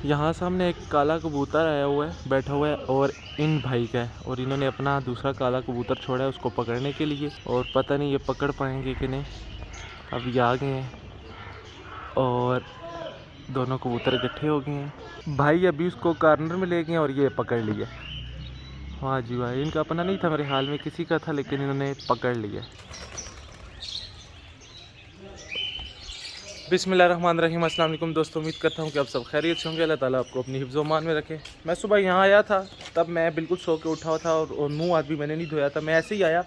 यहाँ सामने एक काला कबूतर आया हुआ है, बैठा हुआ है और इन भाई का है और इन्होंने अपना दूसरा काला कबूतर छोड़ा है उसको पकड़ने के लिए और पता नहीं ये पकड़ पाएंगे कि नहीं। अब ये आ गए हैं और दोनों कबूतर इकट्ठे हो गए हैं। भाई अभी उसको कॉर्नर में ले गए और ये पकड़ लिया। हाँ जी भाई, इनका अपना नहीं था मेरे हाल में, किसी का था, लेकिन इन्होंने पकड़ लिया। बिस्मिल्लाहिर्रहमानिर्रहीम। अस्सलाम वालेकुम दोस्तों, उम्मीद करता हूँ कि आप सब खैरियत से होंगे। अल्लाह ताला आपको अपनी हिफ्ज़ मान में रखे। मैं सुबह यहाँ आया था, तब मैं बिल्कुल सो के उठा था और मुँह हाथ भी मैंने नहीं धोया था। मैं ऐसे ही आया,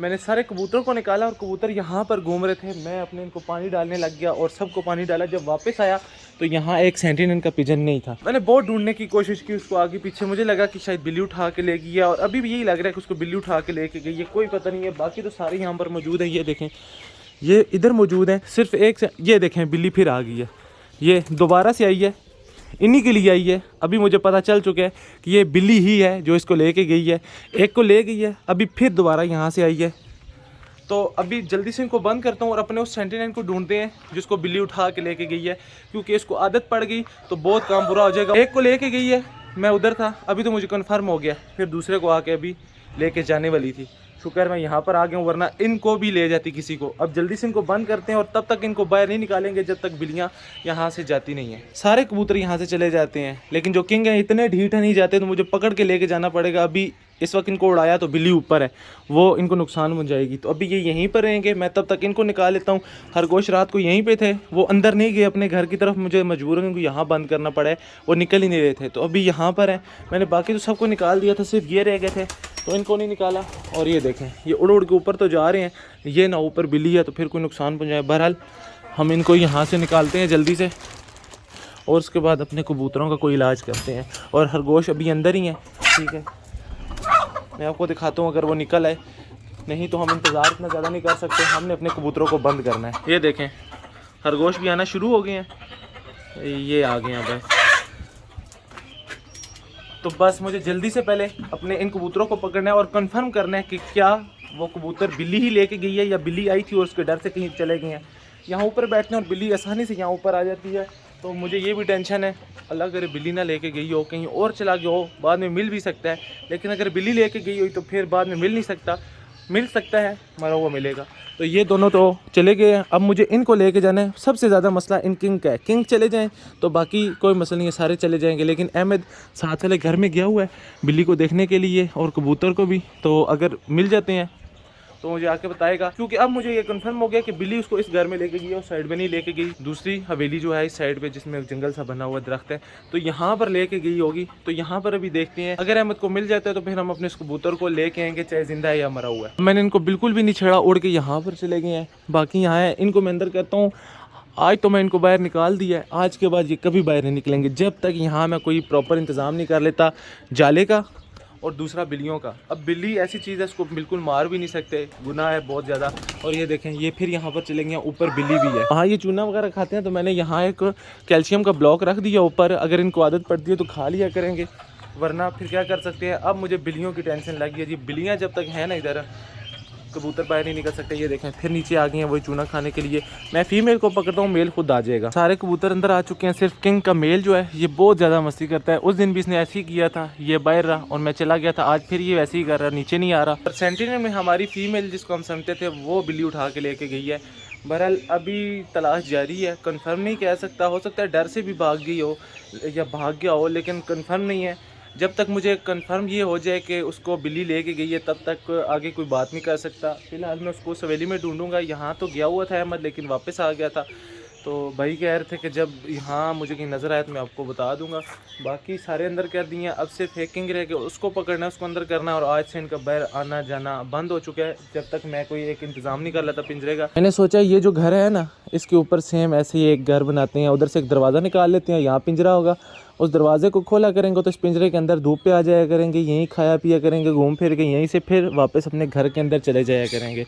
मैंने सारे कबूतरों को निकाला और कबूतर यहाँ पर घूम रहे थे। मैं अपने इनको पानी डालने लग गया और सबको पानी डाला। जब वापस आया तो यहाँ एक सेंटिनल का पिजन नहीं था। मैंने बहुत ढूंढने की कोशिश की उसको आगे पीछे, मुझे लगा कि शायद बिल्ली उठा के ले गई है और अभी भी यही लग रहा है कि उसको बिल्ली उठा के लेके गई है, कोई पता नहीं है। बाकी तो सारे यहाँ पर मौजूद है, ये देखें, ये इधर मौजूद है। सिर्फ एक से ये देखें बिल्ली फिर आ गई है, ये दोबारा से आई है, इन्हीं के लिए आई है। अभी मुझे पता चल चुका है कि ये बिल्ली ही है जो इसको लेके गई है। एक को ले गई है, अभी फिर दोबारा यहाँ से आई है। तो अभी जल्दी से इनको बंद करता हूँ और अपने उस सेंटिनल को ढूंढते हैं जिसको बिल्ली उठा के लेके गई है, क्योंकि इसको आदत पड़ गई तो बहुत काम बुरा हो जाएगा। एक को लेके गई है, मैं उधर था, अभी तो मुझे कन्फर्म हो गया, फिर दूसरे को आके अभी लेके जाने वाली थी। शुक्र मैं यहाँ पर आ गया हूँ, वरना इनको भी ले जाती किसी को। अब जल्दी से इनको बंद करते हैं और तब तक इनको बाहर नहीं निकालेंगे जब तक बिल्लियाँ यहाँ से जाती नहीं है। सारे कबूतर यहाँ से चले जाते हैं, लेकिन जो किंग हैं इतने ढीठ नहीं जाते, तो मुझे पकड़ के लेके जाना पड़ेगा। अभी इस वक्त इनको उड़ाया तो बिल्ली ऊपर है, वो इनको नुकसान पहुंचाएगी, तो अभी ये यहीं पर रहेंगे। मैं तब तक इनको निकाल लेता हूँ। खरगोश रात को यहीं पे थे, वो अंदर नहीं गए अपने घर की तरफ, मुझे मजबूरन इनको यहाँ बंद करना पड़ा है, वो निकल ही नहीं रहे थे। तो अभी यहाँ पर हैं, मैंने बाकी तो सबको निकाल दिया था, सिर्फ ये रह गए थे तो इनको नहीं निकाला। और ये देखें, ये उड़ उड़ के ऊपर तो जा रहे हैं, ये ना ऊपर बिल्ली है तो फिर कोई नुकसान पहुँचाए। बहरहाल हम इनको यहाँ से निकालते हैं जल्दी से और उसके बाद अपने कबूतरों का कोई इलाज करते हैं। और खरगोश अभी अंदर ही है, ठीक है, मैं आपको दिखाता हूँ अगर वो निकल आए, नहीं तो हम इंतज़ार इतना ज़्यादा नहीं कर सकते, हमने अपने कबूतरों को बंद करना है। ये देखें खरगोश भी आना शुरू हो गए हैं, ये आ गए हैं भाई। तो बस मुझे जल्दी से पहले अपने इन कबूतरों को पकड़ना है और कंफर्म करना है कि क्या वो कबूतर बिल्ली ही लेके गई है या बिल्ली आई थी और उसके डर से कहीं चले गए हैं। यहाँ ऊपर बैठते हैं और बिल्ली आसानी से यहाँ ऊपर आ जाती है, तो मुझे ये भी टेंशन है, अल्लाह करे बिल्ली ना लेके गई हो, कहीं और चला गया हो, बाद में मिल भी सकता है। लेकिन अगर बिल्ली लेके गई हुई तो फिर बाद में मिल नहीं सकता, मिल सकता है मरा हुआ मिलेगा। तो ये दोनों तो चले गए हैं, अब मुझे इनको लेके जाना है। सबसे ज़्यादा मसला इन किंग का है, किंग चले जाएं तो बाकी कोई मसला नहीं है, सारे चले जाएंगे। लेकिन अहमद साथ वाले घर में गया हुआ है बिल्ली को देखने के लिए और कबूतर को भी, तो अगर मिल जाते हैं तो मुझे आके बताएगा, क्योंकि अब मुझे ये कंफर्म हो गया कि बिल्ली उसको इस घर में लेके गई और साइड में नहीं लेके गई। दूसरी हवेली जो है इस साइड पे, जिसमें जंगल सा बना हुआ दरख्त है, तो यहाँ पर लेके गई होगी। तो यहाँ पर अभी देखते हैं, अगर अहमद को मिल जाता है तो फिर हम अपने इस कबूतर को लेके आएंगे, चाहे जिंदा है या मरा हुआ है। मैंने इनको बिल्कुल भी नहीं छेड़ा, उड़ के यहाँ पर चले गए हैं। बाकी यहाँ है, इनको मैं अंदर करता हूँ। आज तो मैं इनको बाहर निकाल दिया है, आज के बाद ये कभी बाहर नहीं निकलेंगे जब तक यहाँ मैं कोई प्रॉपर इंतज़ाम नहीं कर लेता जाले का और दूसरा बिल्लियों का। अब बिल्ली ऐसी चीज़ है, इसको बिल्कुल मार भी नहीं सकते, गुनाह है बहुत ज़्यादा। और ये देखें, ये फिर यहाँ पर चले गए, ऊपर बिल्ली भी है। हाँ, ये चूना वगैरह खाते हैं, तो मैंने यहाँ एक कैल्शियम का ब्लॉक रख दिया ऊपर, अगर इनको आदत पड़ती है तो खा लिया करेंगे, वरना फिर क्या कर सकते हैं। अब मुझे बिल्लियों की टेंशन लगी है जी, बिल्लियाँ जब तक हैं ना इधर, कबूतर बाहर नहीं निकल सकते। ये देखें फिर नीचे आ गए हैं वही चूना खाने के लिए। मैं फीमेल को पकड़ता हूँ, मेल खुद आ जाएगा। सारे कबूतर अंदर आ चुके हैं, सिर्फ किंग का मेल जो है ये बहुत ज़्यादा मस्ती करता है। उस दिन भी इसने ऐसे ही किया था, ये बाहर रहा और मैं चला गया था, आज फिर ये वैसे ही कर रहा, नीचे नहीं आ रहा। पर सेंटिनल में हमारी फीमेल जिसको हम समझते थे वो बिल्ली उठा के लेके गई है। बहरहाल अभी तलाश जारी है, कंफर्म नहीं कह सकता, हो सकता है डर से भी भाग गई हो या भाग गया हो, लेकिन कंफर्म नहीं है। जब तक मुझे कंफर्म ये हो जाए कि उसको बिल्ली लेके गई है तब तक आगे कोई बात नहीं कर सकता। फ़िलहाल मैं उसको सवेली में ढूंढूंगा। यहाँ तो गया हुआ था अहमद, लेकिन वापस आ गया था, तो भाई कह रहे थे कि जब यहाँ मुझे कहीं नज़र आया तो मैं आपको बता दूंगा। बाकी सारे अंदर कर दिए हैं, अब सिर्फ हैकिंग रह के उसको पकड़ना, उसको अंदर करना, और आज से इनका बाहर आना जाना बंद हो चुका है जब तक मैं कोई एक इंतज़ाम नहीं कर लेता पिंजरे का। मैंने सोचा ये जो घर है ना, इसके ऊपर सेम ऐसे ही एक घर बनाते हैं, उधर से एक दरवाज़ा निकाल लेते हैं, यहाँ पिंजरा होगा, उस दरवाजे को खोला करेंगे तो इस पिंजरे के अंदर धूप पे आ जाया करेंगे, यहीं खाया पिया करेंगे, घूम फिर के यहीं से फिर वापस अपने घर के अंदर चले जाया करेंगे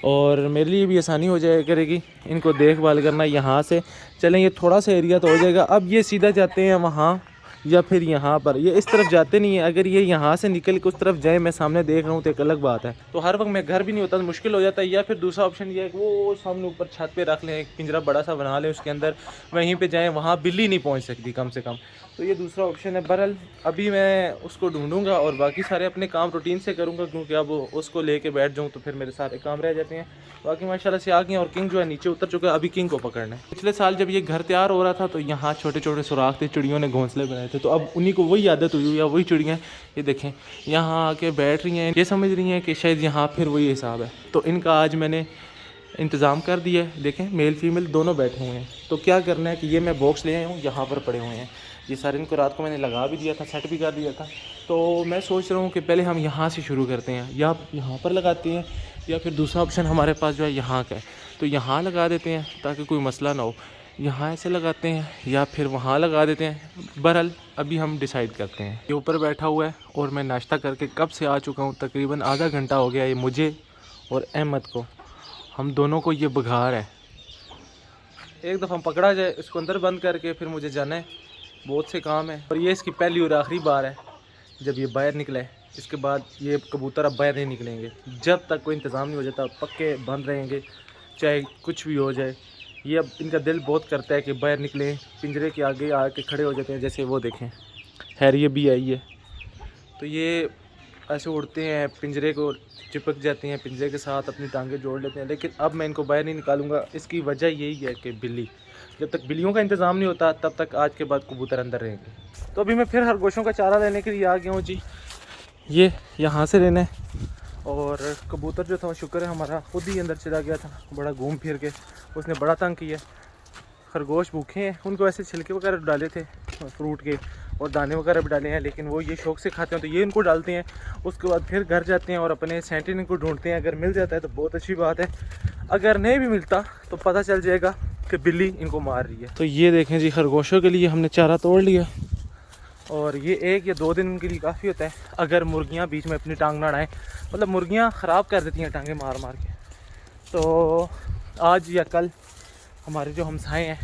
और मेरे लिए भी आसानी हो जाया करेगी इनको देखभाल करना। यहाँ से चलें, ये थोड़ा सा एरिया तो हो जाएगा। अब ये सीधा जाते हैं वहाँ या फिर यहाँ पर, ये इस तरफ जाते नहीं है। अगर ये यहाँ से निकल के उस तरफ जाए, मैं सामने देख रहा हूँ तो एक अलग बात है। तो हर वक्त मैं घर भी नहीं होता तो मुश्किल हो जाता है। या फिर दूसरा ऑप्शन ये है कि वो सामने ऊपर छत पे रख लें, एक पिंजरा बड़ा सा बना लें, उसके अंदर वहीं पे जाएं, वहाँ बिल्ली नहीं पहुँच सकती कम से कम। तो ये दूसरा ऑप्शन है। बहरहाल अभी मैं उसको ढूंढूंगा और बाकी सारे अपने काम रूटीन से करूंगा, क्योंकि अब उसको लेके बैठ जाऊं तो फिर मेरे सारे काम रह जाते हैं। बाकी माशाल्लाह से आ गए और किंग जो है नीचे उतर चुका है, अभी किंग को पकड़ना है। पिछले साल जब ये घर तैयार हो रहा था तो यहाँ छोटे छोटे सुराख थे, चिड़ियों ने घोंसले बनाए थे, तो अब उन्हीं को वही आदत हुई या वही चिड़ियाँ ये देखें यहाँ आके बैठ रही हैं, ये समझ रही हैं कि शायद यहाँ फिर वही हिसाब है। तो इनका आज मैंने इंतज़ाम कर दिया है, देखें मेल फीमेल दोनों बैठे हुए हैं। तो क्या करना है कि ये मैं बॉक्स ले आया हूँ, यहाँ पर पड़े हुए हैं ये सारे, इनको रात को मैंने लगा भी दिया था, सेट भी कर दिया था। तो मैं सोच रहा हूँ कि पहले हम यहाँ से शुरू करते हैं, या यहाँ पर लगाते हैं या फिर दूसरा ऑप्शन हमारे पास जो है यहाँ का है, तो यहाँ लगा देते हैं ताकि कोई मसला ना हो। यहाँ ऐसे लगाते हैं या फिर वहाँ लगा देते हैं, बहरहाल अभी हम डिसाइड करते हैं। ये ऊपर बैठा हुआ है और मैं नाश्ता करके कब से आ चुका हूँ, तकरीबन आधा घंटा हो गया। ये मुझे और अहमद को, हम दोनों को ये बुखार है। एक दफ़ा पकड़ा जाए इसको अंदर बंद करके, फिर मुझे जाना है, बहुत से काम है। और ये इसकी पहली और आखिरी बार है जब ये बाहर निकले। इसके बाद ये कबूतर अब बाहर नहीं निकलेंगे जब तक कोई इंतज़ाम नहीं हो जाता, पक्के बंद रहेंगे चाहे कुछ भी हो जाए। ये अब इनका दिल बहुत करता है कि बाहर निकलें, पिंजरे के आगे आके खड़े हो जाते हैं, जैसे वो देखें हैरियत भी आई है, तो ये ऐसे उड़ते हैं, पिंजरे को चिपक जाते हैं, पिंजरे के साथ अपनी टांगें जोड़ लेते हैं। लेकिन अब मैं इनको बाहर नहीं निकालूंगा, इसकी वजह यही है कि बिल्ली, जब तक बिल्लियों का इंतज़ाम नहीं होता तब तक आज के बाद कबूतर अंदर रहेंगे। तो अभी मैं फिर खरगोशों का चारा लेने के लिए आ गया हूँ जी, ये यहाँ से लेना है। और कबूतर जो था वो शुक्र है हमारा खुद ही अंदर चला गया था, बड़ा घूम फिर के, उसने बड़ा तंग किया। खरगोश भूखे हैं, उनको ऐसे छिलके वगैरह डाले थे फ्रूट के और दाने वगैरह भी डाले हैं, लेकिन वो ये शौक से खाते हैं, तो ये इनको डालते हैं। उसके बाद फिर घर जाते हैं और अपने सेंटिन को ढूंढते हैं। अगर मिल जाता है तो बहुत अच्छी बात है, अगर नहीं भी मिलता तो पता चल जाएगा कि बिल्ली इनको मार रही है। तो ये देखें जी, खरगोशों के लिए हमने चारा तोड़ लिया और ये 1 या 2 दिन उनके लिए काफ़ी होता है, अगर मुर्गियाँ बीच में अपनी टांग ना अड़ाएं। मतलब मुर्गियाँ ख़राब कर देती हैं टांगें मार मार के। तो आज या कल हमारे जो हमसाए हैं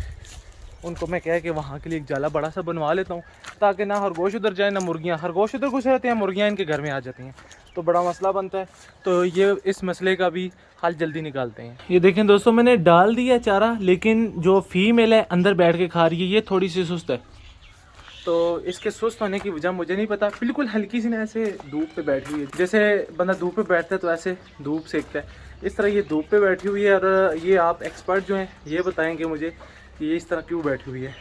उनको मैं कह के वहाँ के लिए एक जाला बड़ा सा बनवा लेता हूँ, ताकि ना खरगोश उधर जाए ना मुर्गियाँ। खरगोश उधर घुस रहते हैं, मुर्गियाँ इनके घर में आ जाती हैं, तो बड़ा मसला बनता है। तो ये इस मसले का भी हल जल्दी निकालते हैं। ये देखें दोस्तों, मैंने डाल दिया चारा, लेकिन जो फीमेल है अंदर बैठ के खा रही है, ये थोड़ी सी सुस्त है। तो इसके सुस्त होने की वजह मुझे नहीं पता, बिल्कुल हल्की सी ना ऐसे धूप पे बैठी हुई है, जैसे बंदा धूप पे बैठता है तो ऐसे धूप सेकता है, इस तरह ये धूप पे बैठी हुई है। और ये आप एक्सपर्ट जो हैं ये बताएंगे मुझे कि ये इस तरह क्यों बैठी हुई है।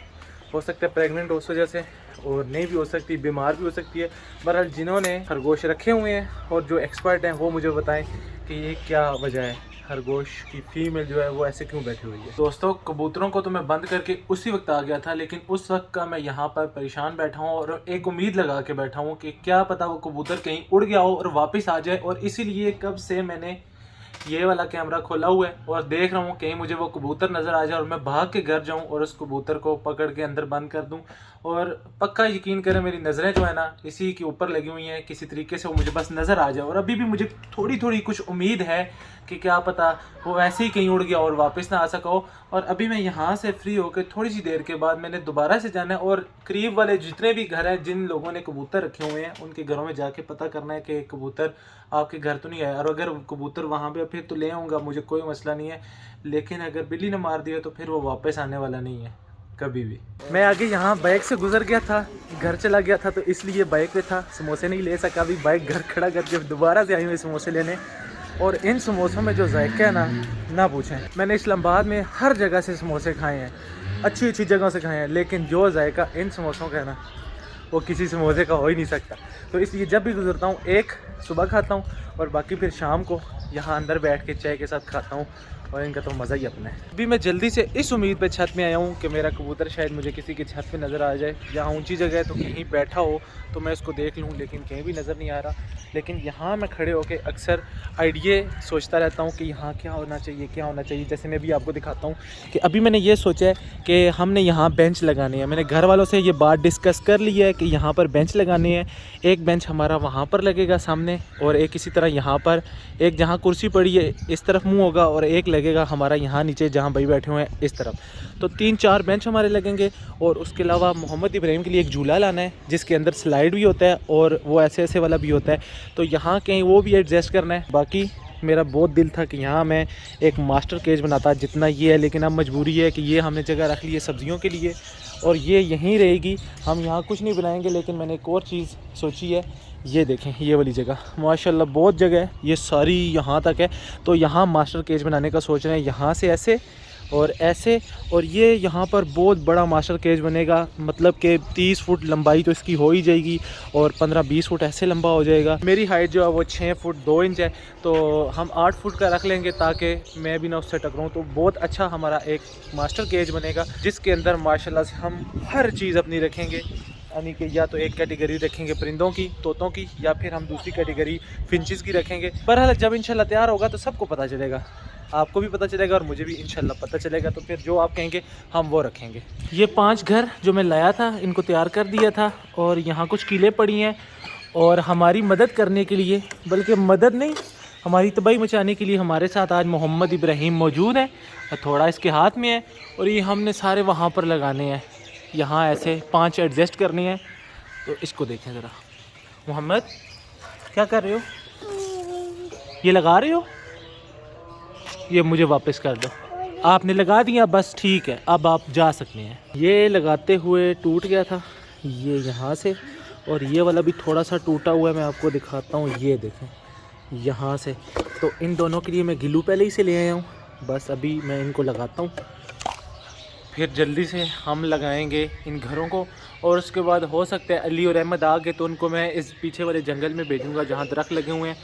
हो सकता है प्रेग्नेंट हो उस वजह से, और नहीं भी हो सकती, बीमार भी हो सकती है। बहरहाल जिन्होंने खरगोश रखे हुए हैं और जो एक्सपर्ट हैं वो मुझे बताएं कि ये क्या वजह है, खरगोश की फीमेल जो है वो ऐसे क्यों बैठी हुई है। दोस्तों, कबूतरों को तो मैं बंद करके उसी वक्त आ गया था, लेकिन उस वक्त का मैं यहाँ पर परेशान बैठा हूँ और एक उम्मीद लगा के बैठा हूँ कि क्या पता वो कबूतर कहीं उड़ गया हो और वापस आ जाए। और इसीलिए कब से मैंने ये वाला कैमरा खोला हुआ है और देख रहा हूँ कहीं मुझे वो कबूतर नज़र आ जाए और मैं भाग के घर जाऊँ और उस कबूतर को पकड़ के अंदर बंद कर दूँ। और पक्का यकीन करें, मेरी नज़रें जो है ना इसी के ऊपर लगी हुई हैं, किसी तरीके से वो मुझे बस नज़र आ जाए। और अभी भी मुझे थोड़ी थोड़ी कुछ उम्मीद है कि क्या पता वो ऐसे ही कहीं उड़ गया और वापस ना आ सका हो। और अभी मैं यहाँ से फ्री होकर थोड़ी सी देर के बाद मैंने दोबारा से जाना है और करीब वाले जितने भी घर हैं जिन लोगों ने कबूतर रखे हुए हैं उनके घरों में जाके पता करना है कि कबूतर आपके घर तो नहीं आया। और अगर कबूतर वहाँ पे फिर तो ले आऊँगा, मुझे कोई मसला नहीं है, लेकिन अगर बिल्ली ने मार दिया तो फिर वो वापस आने वाला नहीं है कभी भी। मैं आगे यहाँ बाइक से गुजर गया था, घर चला गया था, तो इसलिए बाइक पे था, समोसे नहीं ले सका। अभी बाइक घर खड़ा करके दोबारा से आई हुई समोसे लेने। और इन समोसों में जो जायका है ना पूछें। मैंने इस्लामाबाद में हर जगह से समोसे खाए हैं, अच्छी अच्छी जगहों से खाए हैं, लेकिन जो जायका इन समोसों का है ना वो किसी समोसे का हो ही नहीं सकता। तो इसलिए जब भी गुजरता हूँ एक सुबह खाता हूँ और बाकी फिर शाम को यहाँ अंदर बैठ के चाय के साथ खाता हूँ, और इनका तो मज़ा ही अपना है। अभी मैं जल्दी से इस उम्मीद पे छत में आया हूँ कि मेरा कबूतर शायद मुझे किसी की छत पे नज़र आ जाए, जहाँ ऊंची जगह है तो कहीं बैठा हो तो मैं उसको देख लूँ, लेकिन कहीं भी नज़र नहीं आ रहा। लेकिन यहाँ मैं खड़े होकर अक्सर आइडिये सोचता रहता हूँ कि यहाँ क्या होना चाहिए, क्या होना चाहिए। जैसे मैं भी आपको दिखाता हूँ कि अभी मैंने ये सोचा है कि हमने यहाँ बेंच लगाने हैं। मैंने घर वालों से ये बात डिस्कस कर ली है कि यहाँ पर बेंच लगाने हैं। एक बेंच हमारा वहाँ पर लगेगा सामने, और एक इसी तरह यहाँ पर, एक जहाँ कुर्सी पड़ी है इस तरफ मुँह होगा, और एक लगेगा हमारा यहाँ नीचे जहाँ भाई बैठे हुए हैं इस तरफ। तो 3-4 बेंच हमारे लगेंगे। और उसके अलावा मोहम्मद इब्राहिम के लिए एक झूला लाना है जिसके अंदर स्लाइड भी होता है और वो ऐसे ऐसे वाला भी होता है, तो यहाँ कहीं वो भी एडजस्ट करना है। बाकी मेरा बहुत दिल था कि यहाँ मैं एक मास्टर केज बनाता जितना ये है, लेकिन अब मजबूरी है कि ये हमने जगह रख ली है सब्जियों के लिए, और ये यहीं रहेगी। हम यहाँ कुछ नहीं बनाएंगे, लेकिन मैंने एक और चीज़ सोची है। ये देखें, ये वाली जगह माशाल्लाह बहुत जगह है, ये सारी यहाँ तक है। तो यहाँ मास्टर केज बनाने का सोच रहे हैं, यहाँ से ऐसे और ऐसे, और ये यहाँ पर बहुत बड़ा मास्टर केज बनेगा। मतलब कि 30 फुट लंबाई तो इसकी हो ही जाएगी और 15-20 फुट ऐसे लंबा हो जाएगा। मेरी हाइट जो है वो 6 फुट 2 इंच है, तो हम 8 फुट का रख लेंगे ताकि मैं भी ना उससे टकराऊँ। तो बहुत अच्छा हमारा एक मास्टर केज बनेगा, जिसके अंदर माशाल्लाह से हम हर चीज़ अपनी रखेंगे। यानी कि या तो एक कैटेगरी रखेंगे परिंदों की, तोतों की, या फिर हम दूसरी कैटेगरी फिंचेस की रखेंगे। बहरहाल जब इंशाल्लाह तैयार होगा तो सबको पता चलेगा, आपको भी पता चलेगा और मुझे भी इंशाल्लाह पता चलेगा। तो फिर जो आप कहेंगे हम वो रखेंगे। ये 5 घर जो मैं लाया था इनको तैयार कर दिया था, और यहाँ कुछ कीलें पड़ी हैं, और हमारी मदद करने के लिए, बल्कि मदद नहीं, हमारी तबाही मचाने के लिए हमारे साथ आज मोहम्मद इब्राहिम मौजूद है। थोड़ा इसके हाथ में है, और ये हमने सारे वहाँ पर लगाने हैं। यहाँ ऐसे 5 एडजस्ट करनी है। तो इसको देखें ज़रा। मोहम्मद क्या कर रहे हो? ये लगा रहे हो? ये मुझे वापस कर दो। आपने लगा दिया, बस ठीक है, अब आप जा सकते हैं। ये लगाते हुए टूट गया था ये यहाँ से, और ये वाला भी थोड़ा सा टूटा हुआ है। मैं आपको दिखाता हूँ, ये देखें यहाँ से। तो इन दोनों के लिए मैं गिलू पहले ही से ले आया हूँ, बस अभी मैं इनको लगाता हूँ, फिर जल्दी से हम लगाएंगे इन घरों को। और उसके बाद हो सकता है अली और अहमद आ गए तो उनको मैं इस पीछे वाले जंगल में भेजूँगा जहाँ दरख्त लगे हुए हैं,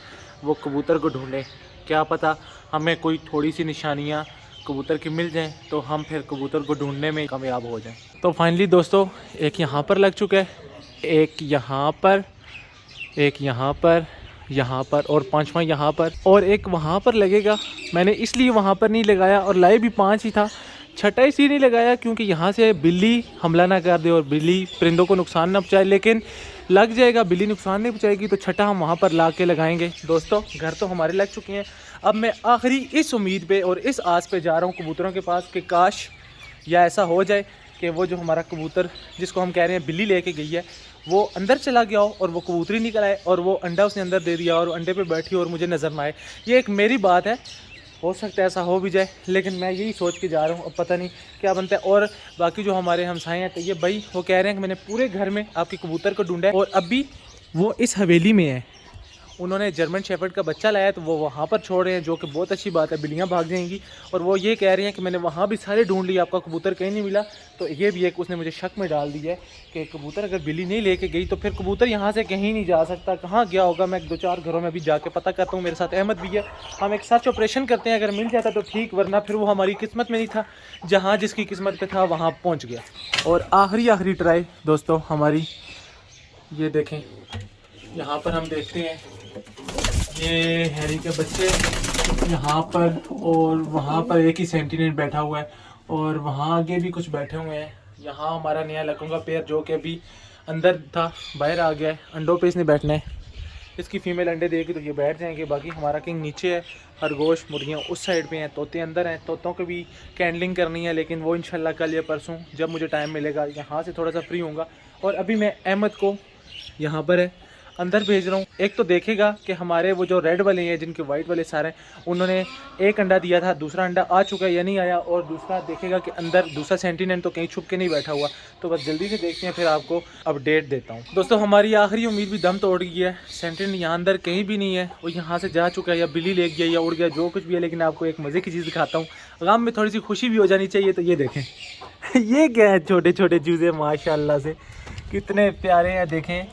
वो कबूतर को ढूंढें। क्या पता हमें कोई थोड़ी सी निशानियाँ कबूतर की मिल जाएं, तो हम फिर कबूतर को ढूंढने में कामयाब हो जाएं। तो फाइनली दोस्तों, एक यहाँ पर लग चुका है, एक यहाँ पर, एक यहाँ पर, यहाँ पर, और 5वां यहाँ पर, और एक वहाँ पर लगेगा। मैंने इसलिए वहाँ पर नहीं लगाया, और लाए भी 5 ही था। 6ठा इसलिए नहीं लगाया क्योंकि यहाँ से बिल्ली हमला ना कर दे और बिल्ली परिंदों को नुकसान ना पहुँचाए, लेकिन लग जाएगा, बिल्ली नुकसान नहीं पहुँचाएगी। तो 6ठा हम वहाँ पर ला के लगाएंगे। दोस्तों घर तो हमारे लग चुके हैं। अब मैं आखिरी इस उम्मीद पे और इस आस पे जा रहा हूँ कबूतरों के पास कि काश या ऐसा हो जाए कि वो जो हमारा कबूतर जिसको हम कह रहे हैं बिल्ली लेके गई है, वो अंदर चला गया हो और वो कबूतरी निकल आए और वो अंडा उसने अंदर दे दिया और अंडे पे बैठी और मुझे नज़र ना आए। ये एक मेरी बात है, हो सकता है ऐसा हो भी जाए, लेकिन मैं यही सोच के जा रहा हूँ। अब पता नहीं क्या बनता है। और बाकी जो हमारे हमसाए हैं, तो ये भाई वो कह रहे हैं कि मैंने पूरे घर में आपके कबूतर को ढूंढा है, और अभी वो इस हवेली में है। उन्होंने जर्मन शेफर्ड का बच्चा लाया है, तो वो वहाँ पर छोड़ रहे हैं, जो कि बहुत अच्छी बात है, बिल्लियाँ भाग जाएंगी। और वो ये कह रही हैं कि मैंने वहाँ भी सारे ढूंढ लिया, आपका कबूतर कहीं नहीं मिला। तो ये भी एक उसने मुझे शक में डाल दिया है कि कबूतर अगर बिल्ली नहीं लेके गई तो फिर कबूतर यहाँ से कहीं नहीं जा सकता। कहाँ गया होगा? मैं 2-4 घरों में भी जाके पता करता हूँ। मेरे साथ अहमद भी है, हम एक सर्च ऑपरेशन करते हैं। अगर मिल जाता तो ठीक, वरना फिर वो हमारी किस्मत में नहीं था। जहाँ जिसकी किस्मत पे था वहाँ पहुँच गया। और आखिरी ट्राई दोस्तों हमारी, ये देखें, यहाँ पर हम देखते हैं ये हैरी के बच्चे यहाँ पर, और वहाँ पर एक ही सेंटिनेल बैठा हुआ है, और वहाँ आगे भी कुछ बैठे हुए हैं। यहाँ हमारा नया लकूंगा पेयर जो कि अभी अंदर था, बाहर आ गया है। अंडों पे इसने बैठना है। इसकी फीमेल अंडे देगी तो ये बैठ जाएंगे। बाकी हमारा किंग नीचे है, खरगोश मुर्गियाँ उस साइड पे हैं, तोते अंदर हैं। तोतों को भी कैंडलिंग करनी है, लेकिन वो इंशाल्लाह कल या परसों जब मुझे टाइम मिलेगा यहाँ से थोड़ा सा फ्री होऊंगा। और अभी मैं अहमद को यहाँ पर है अंदर भेज रहा हूँ। एक तो देखेगा कि हमारे वो जो रेड वाले हैं, जिनके वाइट वाले सारे हैं, उन्होंने एक अंडा दिया था, दूसरा अंडा आ चुका है या नहीं आया। और दूसरा देखेगा कि अंदर दूसरा सेंटिनेल तो कहीं छुप के नहीं बैठा हुआ। तो बस जल्दी से देखते हैं, फिर आपको अपडेट देता हूँ। दोस्तों हमारी आखिरी उम्मीद भी दम तोड़ गई है। सेंटिनेल यहाँ अंदर कहीं भी नहीं है, वो यहाँ से जा चुका है, या बिल्ली ले गया या उड़ गया, जो कुछ भी है। लेकिन आपको एक मज़े की चीज़ दिखाता हूँ, गम में थोड़ी सी खुशी भी हो जानी चाहिए। तो ये देखें ये क्या है, छोटे छोटे चूज़े माशाल्लाह से कितने प्यारे हैं। देखें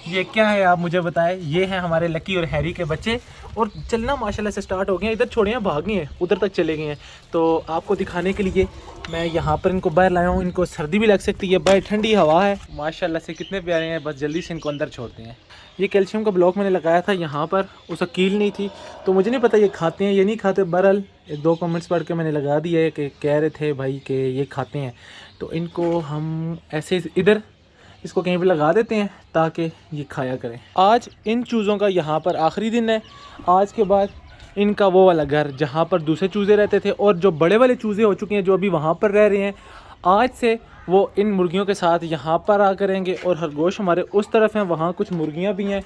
ये क्या है, आप मुझे बताएं। ये हैं हमारे लकी और हैरी के बच्चे, और चलना माशाल्लाह से स्टार्ट हो गए हैं। इधर छोड़े हैं, भाग गए हैं, उधर तक चले गए हैं। तो आपको दिखाने के लिए मैं यहाँ पर इनको बाहर लाया हूँ। इनको सर्दी भी लग सकती है, बाहर ठंडी हवा है। माशाल्लाह से कितने प्यारे हैं। बस जल्दी से इनको अंदर छोड़ते हैं। ये कैल्शियम का ब्लॉक मैंने लगाया था यहाँ पर, उसका कील नहीं थी, तो मुझे नहीं पता ये खाते हैं ये नहीं खाते। बहरहाल 1-2 कमेंट्स पढ़ के मैंने लगा दिया है कि कह रहे थे भाई कि ये खाते हैं। तो इनको हम ऐसे इधर इसको कहीं भी लगा देते हैं ताकि ये खाया करें। आज इन चूज़ों का यहाँ पर आखिरी दिन है। आज के बाद इनका वो वाला घर जहाँ पर दूसरे चूज़े रहते थे और जो बड़े वाले चूज़े हो चुके हैं जो अभी वहाँ पर रह रहे हैं, आज से वो इन मुर्गियों के साथ यहाँ पर आ करेंगे। और खरगोश हमारे उस तरफ हैं, वहाँ कुछ मुर्गियाँ भी हैं।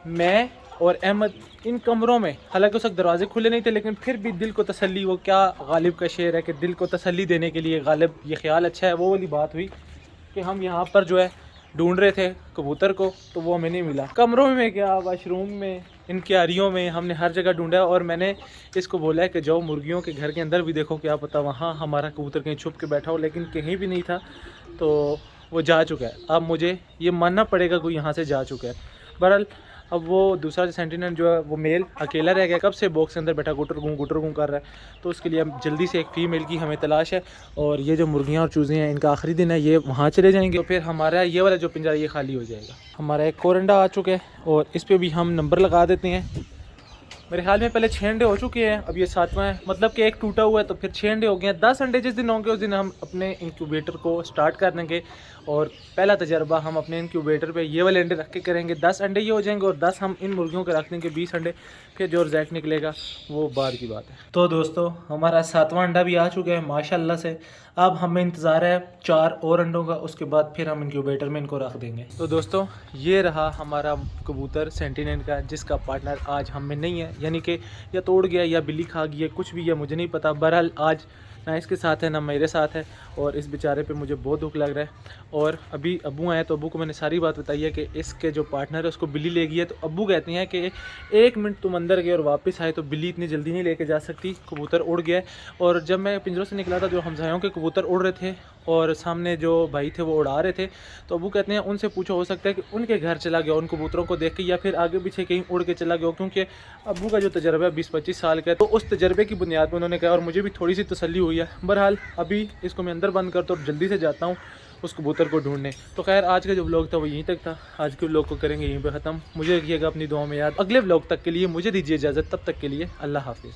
मैं और अहमद इन कमरों में, हालांकि उस वक्त दरवाजे खुले नहीं थे, लेकिन फिर भी दिल को तसल्ली, वो क्या गालिब का शेर है कि दिल को तसल्ली देने के लिए गालिब ये ख्याल अच्छा है, वो वाली बात हुई। कि हम यहाँ पर जो है ढूंढ रहे थे कबूतर को, तो वो हमें नहीं मिला। कमरों में क्या, वाशरूम में, इन क्यारियों में, हमने हर जगह ढूंढा। और मैंने इसको बोला है कि जाओ मुर्गियों के घर के अंदर भी देखो, क्या पता वहाँ हमारा कबूतर कहीं छुप के बैठा हो, लेकिन कहीं भी नहीं था। तो वो जा चुका है। अब मुझे ये मानना पड़ेगा कोई यहाँ से जा चुका है। बहरहाल अब वो दूसरा सेंटिनल जो है वो मेल अकेला रह गया, कब से बॉक्स के अंदर बैठा गुटर गुं कर रहा है। तो उसके लिए अब जल्दी से एक फ़ीमेल की हमें तलाश है। और ये जो मुर्गियाँ और चूज़े हैं इनका आखिरी दिन है, ये वहाँ चले जाएंगे तो फिर हमारा ये वाला जो पिंजरा ये खाली हो जाएगा। हमारा एक कोरंडा आ चुका है और इस पर भी हम नंबर लगा देते हैं। मेरे ख्याल में पहले 6 अंडे हो चुके हैं, अब ये 7वां है, मतलब कि एक टूटा हुआ है तो फिर 6 अंडे हो गए हैं। 10 अंडे जिस दिन होंगे उस दिन हम अपने इंक्यूबेटर को स्टार्ट कर देंगे और पहला तजर्बा हम अपने इंक्यूबेटर पे ये वाले अंडे रख के करेंगे। 10 अंडे ये हो जाएंगे और 10 हम इन मुर्गियों के रख देंगे, 20 अंडे। फिर जो रिजल्ट निकलेगा वो बाद की बात है। तो दोस्तों हमारा 7वां अंडा भी आ चुका है माशाल्लाह से। अब हमें इंतज़ार है 4 और अंडों का, उसके बाद फिर हम इंक्यूबेटर में इनको रख देंगे। तो दोस्तों ये रहा हमारा कबूतर सेंटिनेल का, जिसका पार्टनर आज हम में नहीं है, यानी कि या तोड़ गया या बिल्ली खा गई है, कुछ भी है मुझे नहीं पता। बहरहाल आज ना इसके साथ है ना मेरे साथ है और इस बेचारे पे मुझे बहुत दुख लग रहा है। और अभी अब्बू आए तो अब्बू को मैंने सारी बात बताई है कि इसके जो पार्टनर है उसको बिल्ली ले गई है। तो अब्बू कहते हैं कि 1 मिनट तुम अंदर गए और वापस आए तो बिल्ली इतनी जल्दी नहीं लेके जा सकती, कबूतर उड़ गया है। और जब मैं पिंजरों से निकला था जो हमसायों के कबूतर उड़ रहे थे और सामने जो भाई थे वो उड़ा रहे थे, तो अब्बू कहते हैं उनसे पूछो, हो सकता है कि उनके घर चला गया उन कबूतरों को देख के, या फिर आगे पीछे कहीं उड़ के चला गया। क्योंकि अब्बू का जो तजर्बा है 20-25 साल का है, तो उस तजर्बे की बुनियाद पर उन्होंने कहा और मुझे भी थोड़ी सी तसल्ली हुई है। बहरहाल अभी इसको मैं अंदर बंद करता हूँ और जल्दी से जाता हूँ उस कबूतर को ढूंढने। तो खैर आज का जो व्लॉग था वो यहीं तक था। आज के व्लॉग को करेंगे यहीं पे ख़त्म। मुझे रखिएगा अपनी दुआ में याद। अगले व्लॉग तक के लिए मुझे दीजिए इजाज़त, तब तक के लिए अल्लाह हाफिज़।